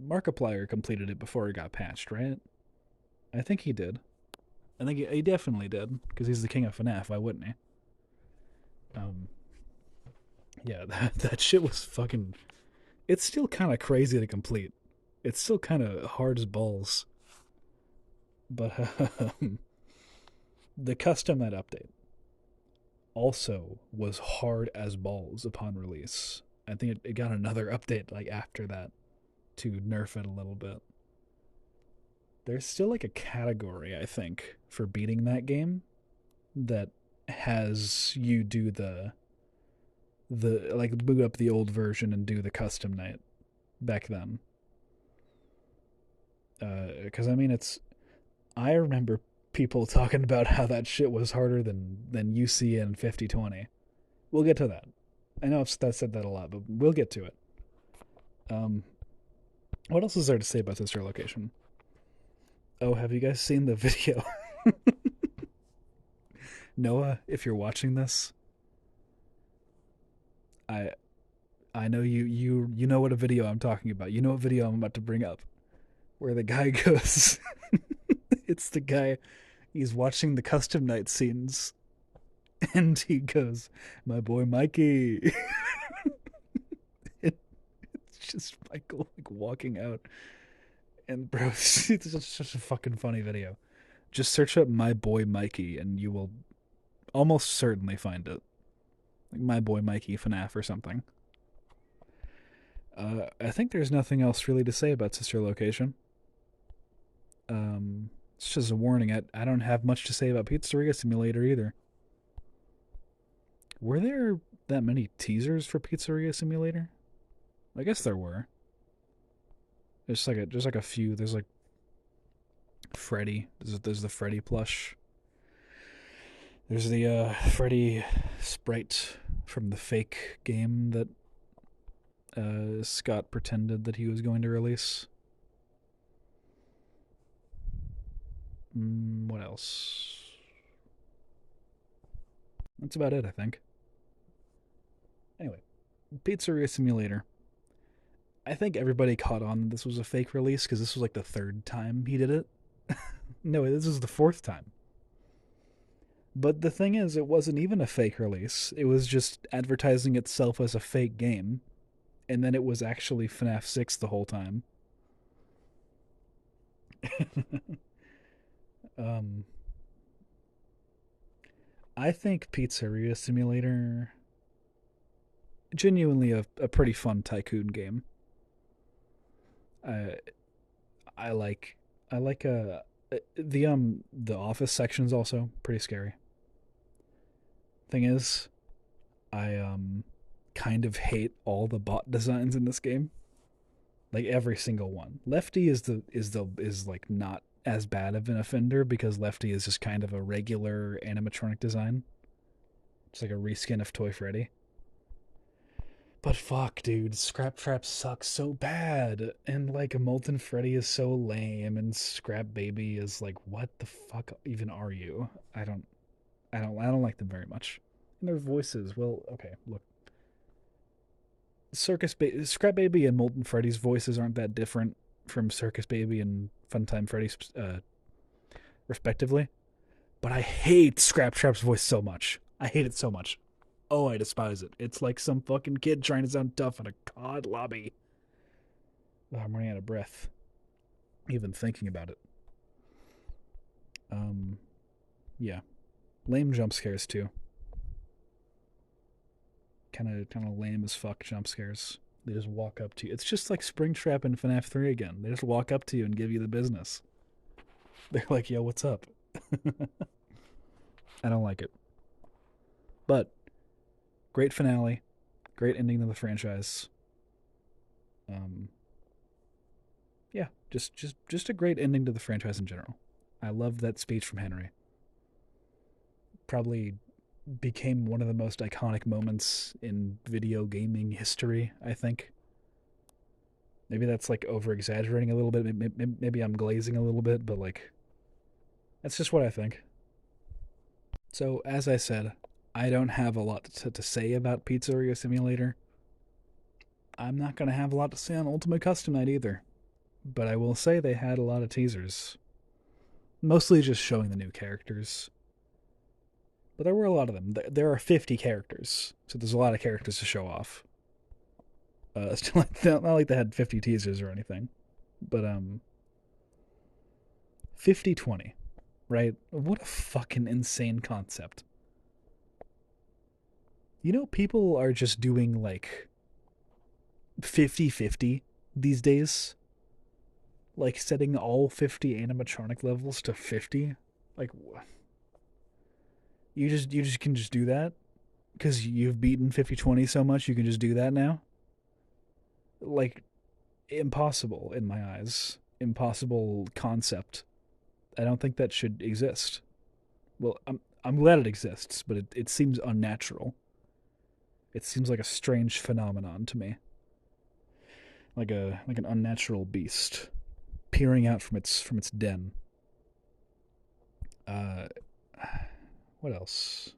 Markiplier completed it before it got patched, right? I think he did. I think he definitely did because he's the king of FNAF. Why wouldn't he? Um, yeah, that shit was fucking. It's still kind of crazy to complete. It's still kind of hard as balls. But the custom night update also was hard as balls upon release. I think it got another update like after that to nerf it a little bit. There's still like a category I think for beating that game that has you do the like boot up the old version and do the custom night back then. Because I mean, it's I remember people talking about how that shit was harder than UCN 5020. We'll get to that. I know I've said that a lot, but we'll get to it. Um, what else is there to say about Sister Location? Oh, have you guys seen the video? Noah, if you're watching this, I I know you know what a video I'm talking about. You know what video I'm about to bring up, where the guy goes. It's the guy. He's watching the custom night scenes, and he goes, "My boy Mikey." It's just Michael like walking out, and bro, it's just such a fucking funny video. Just search up "My boy Mikey" and you will almost certainly find it. Like "My boy Mikey" FNAF or something. I think there's nothing else really to say about Sister Location. It's just a warning. I don't have much to say about Pizzeria Simulator either. Were there that many teasers for Pizzeria Simulator? I guess there were. There's like a few. There's like Freddy. There's the Freddy plush. There's the Freddy sprite from the fake game that Scott pretended that he was going to release. What else? That's about it, I think. Anyway, Pizzeria Simulator. I think everybody caught on that this was a fake release because this was like the third time he did it. No, this is the fourth time. But the thing is, it wasn't even a fake release. It was just advertising itself as a fake game, and then it was actually FNAF 6 the whole time. um, I think Pizzeria Simulator genuinely a pretty fun tycoon game. I I like I like the office section's also pretty scary. Thing is, I kind of hate all the bot designs in this game. Like every single one. Lefty is like not as bad of an offender because Lefty is just kind of a regular animatronic design. It's like a reskin of Toy Freddy. But fuck, dude, Scrap Trap sucks so bad, and like Molten Freddy is so lame, and Scrap Baby is like, what the fuck even are you? I don't like them very much. And their voices, well, okay, look, Scrap Baby and Molten Freddy's voices aren't that different from Circus Baby and Funtime Freddy's, respectively. But I hate Scrap Trap's voice so much. I hate it so much. Oh, I despise it. It's like some fucking kid trying to sound tough in a COD lobby. Oh, I'm running out of breath, even thinking about it. Um, yeah, lame jump scares too. Kind of lame as fuck jump scares. They just walk up to you. It's just like Springtrap in FNAF 3 again. They just walk up to you and give you the business. They're like, "Yo, what's up?" I don't like it. But great finale, great ending to the franchise. Um, yeah, just a great ending to the franchise in general. I love that speech from Henry. Probably became one of the most iconic moments in video gaming history, I think. Maybe that's like over exaggerating a little bit. Maybe I'm glazing a little bit, but like, that's just what I think. So, as I said, I don't have a lot to say about Pizzeria Simulator. I'm not going to have a lot to say on Ultimate Custom Night either. But I will say they had a lot of teasers. Mostly just showing the new characters. But there were a lot of them. There are 50 characters, so there's a lot of characters to show off. Still, not like they had 50 teasers or anything, but 50-20, right? What a fucking insane concept. You know, people are just doing like 50-50 these days, like setting all 50 animatronic levels to 50. Like, you just can just do that because you've beaten 50-20 so much you can just do that now. Like, impossible in my eyes. Impossible concept. I don't think that should exist. Well, I'm glad it exists, but it seems unnatural. It seems like a strange phenomenon to me, like an unnatural beast peering out from its den. Uh, what else?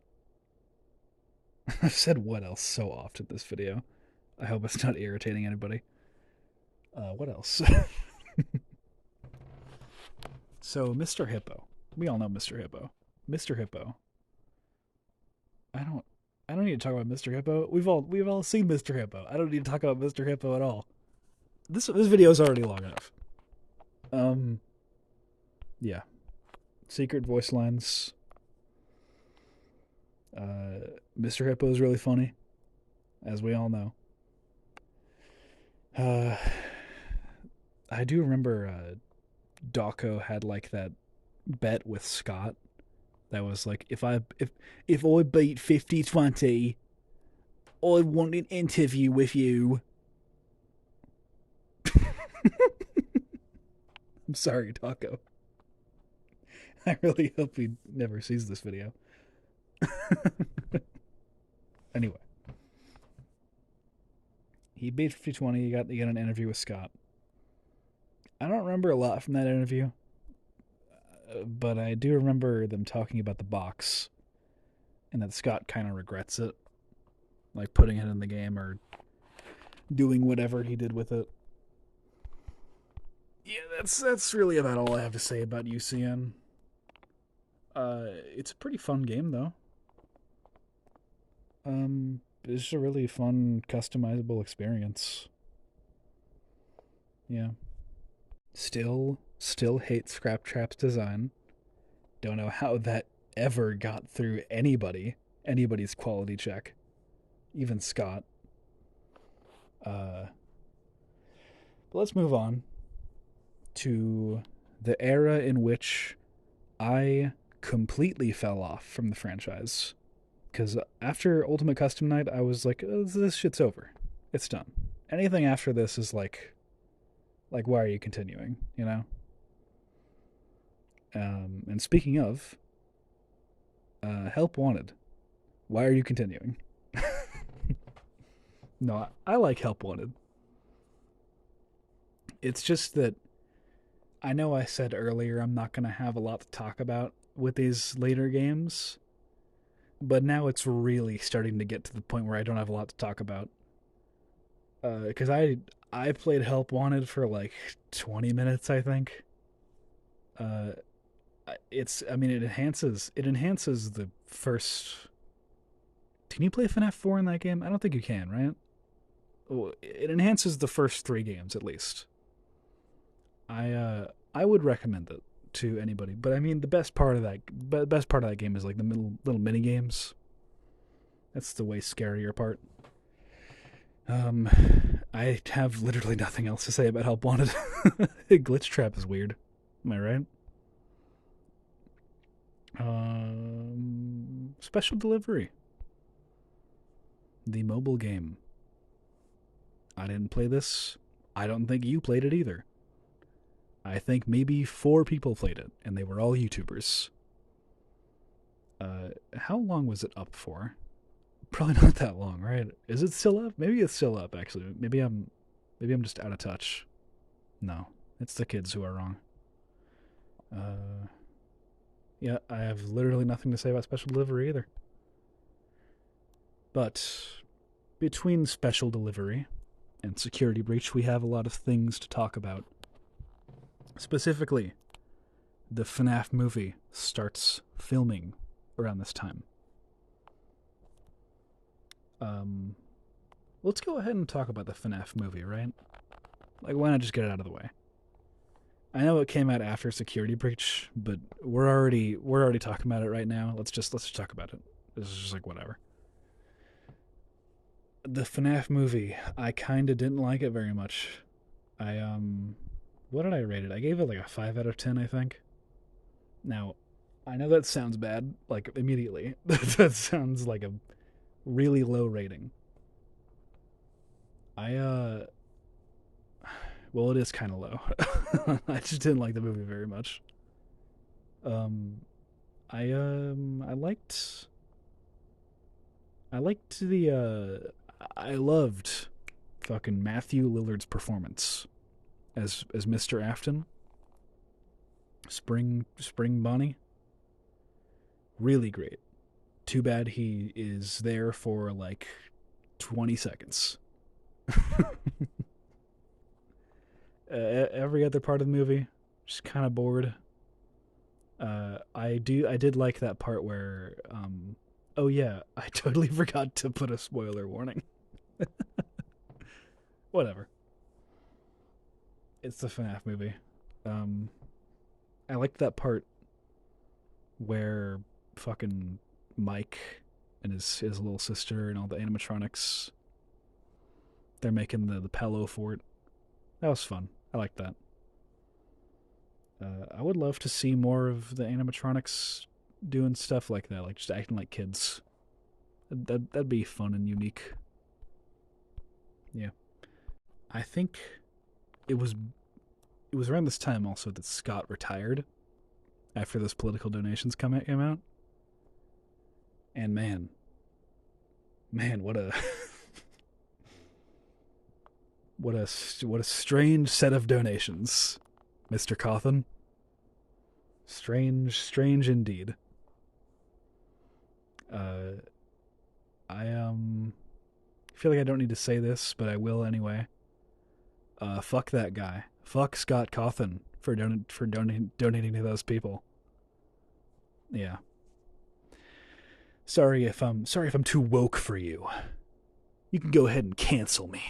I've said what else so often this video. I hope it's not irritating anybody. What else? So, Mr. Hippo. We all know Mr. Hippo. Mr. Hippo. I don't I don't need to talk about Mr. Hippo. We've all seen Mr. Hippo. I don't need to talk about Mr. Hippo at all. This video is already long enough. Um yeah. Secret voice lines. Mr. Hippo is really funny, as we all know. Uh I do remember Dawko had like that bet with Scott that was like if I beat 50-20, I want an interview with you. I'm sorry, Taco. I really hope he never sees this video. Anyway, he beat 50-20. You got an interview with Scott. I don't remember a lot from that interview, but I do remember them talking about the box and that Scott kind of regrets it, like putting it in the game or doing whatever he did with it. Yeah, that's really about all I have to say about UCN. It's a pretty fun game though. It's just a really fun, customizable experience. Yeah. Still hate Scraptrap's design. Don't know how that ever got through anybody's quality check, even Scott. But let's move on to the era in which I completely fell off from the franchise. Because after Ultimate Custom Night, I was like, oh, this shit's over. It's done. Anything after this is like, why are you continuing? You know. And speaking of, Help Wanted. Why are you continuing? No, I like Help Wanted. It's just that I know I said earlier I'm not going to have a lot to talk about with these later games, but now it's really starting to get to the point where I don't have a lot to talk about. Because I played Help Wanted for like 20 minutes, I think. Uh, it enhances the first. Can you play FNAF 4 in that game? I don't think you can, right? Well, it enhances the first three games at least. I would recommend it to anybody, but I mean the best part of that game is like the little mini games. That's the way scarier part. Um, I have literally nothing else to say about Help Wanted. Glitch Trap is weird. Am I right? Special Delivery, the mobile game. I didn't play this. I don't think you played it either. I think maybe 4 people played it, and they were all YouTubers. How long was it up for? Probably not that long, right? Is it still up? Maybe it's still up. Actually, maybe I'm just out of touch. No, it's the kids who are wrong. Uh, yeah, I have literally nothing to say about special delivery either. But between special delivery and security breach, we have a lot of things to talk about. Specifically, the FNAF movie starts filming around this time. Um, let's go ahead and talk about the FNAF movie, right? Like, why not just get it out of the way? I know it came out after Security Breach, but we're already talking about it right now. Let's just talk about it. This is just like whatever. The FNAF movie, I kind of didn't like it very much. I what did I rate it? I gave it like a 5 out of 10, I think. Now, I know that sounds bad, like immediately. That sounds like a really low rating. I well, it is kind of low. I just didn't like the movie very much. Um, I liked I loved fucking Matthew Lillard's performance as Mr. Afton, Spring Bonnie. Really great. Too bad he is there for like 20 seconds. Every other part of the movie, just kind of bored. I did like that part where oh yeah, I totally forgot to put a spoiler warning. Whatever. It's the FNAF movie. Um, I liked that part where fucking Mike and his little sister and all the animatronics they're making the pillow fort. That was fun. I like that. I would love to see more of the animatronics doing stuff like that, like just acting like kids. That'd be fun and unique. Yeah, I think it was it was around this time also that Scott retired after those political donations came out. And man, what a what a strange set of donations, Mr. Cawthon. Strange indeed. Uh, I feel like I don't need to say this, but I will anyway. Fuck that guy. Fuck Scott Cawthon for donating to those people. Yeah. Sorry if I'm too woke for you. You can go ahead and cancel me.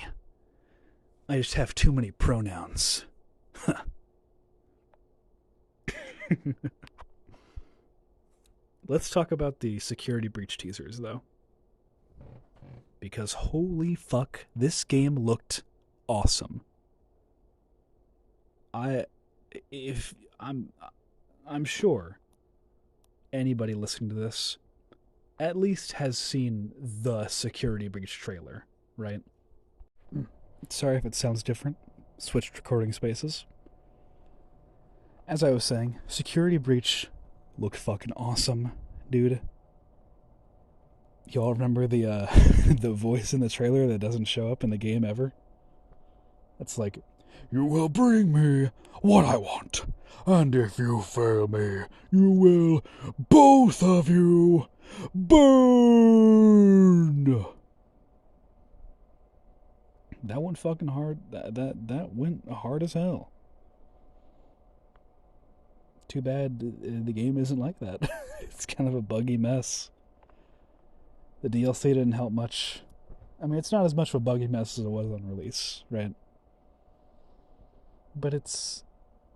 I just have too many pronouns. Let's talk about the security breach teasers though. Because holy fuck, this game looked awesome. I if I'm sure anybody listening to this at least has seen the security breach trailer, right? Sorry if it sounds different. Switched recording spaces. As I was saying, security breach looked fucking awesome, dude. Y'all remember the the voice in the trailer that doesn't show up in the game ever? It's like, you will bring me what I want, and if you fail me, you will, both of you, burn. That went fucking hard. That went hard as hell. Too bad the game isn't like that. It's kind of a buggy mess. The DLC didn't help much. I mean, it's not as much of a buggy mess as it was on release, right? But it's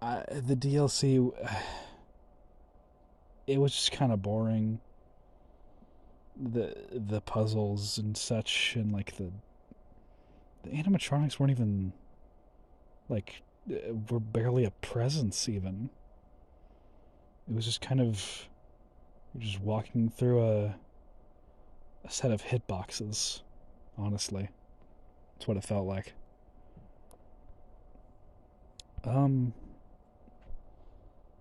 the DLC. It was just kind of boring. The puzzles and such, and like the animatronics weren't even like were barely a presence even. It was just kind of you're just walking through a set of hitboxes. Honestly, that's what it felt like. Um,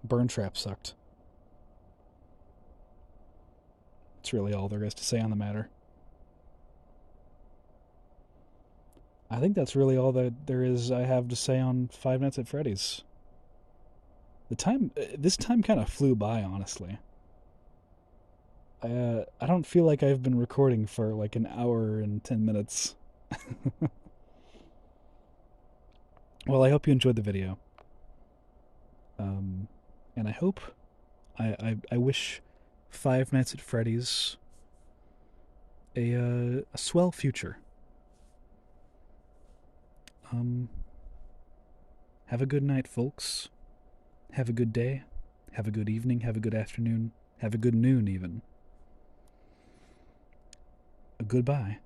Burn Trap sucked. that's really all there is to say on the matter. I think that's really all that there is I have to say on Five Nights at Freddy's. This time kind of flew by, honestly. I don't feel like I've been recording for like an hour and 10 minutes. Well, I hope you enjoyed the video. Um, and I hope I wish Five Nights at Freddy's a swell future. Um, have a good night, folks. Have a good day. Have a good evening. Have a good afternoon. Have a good noon, even. Goodbye.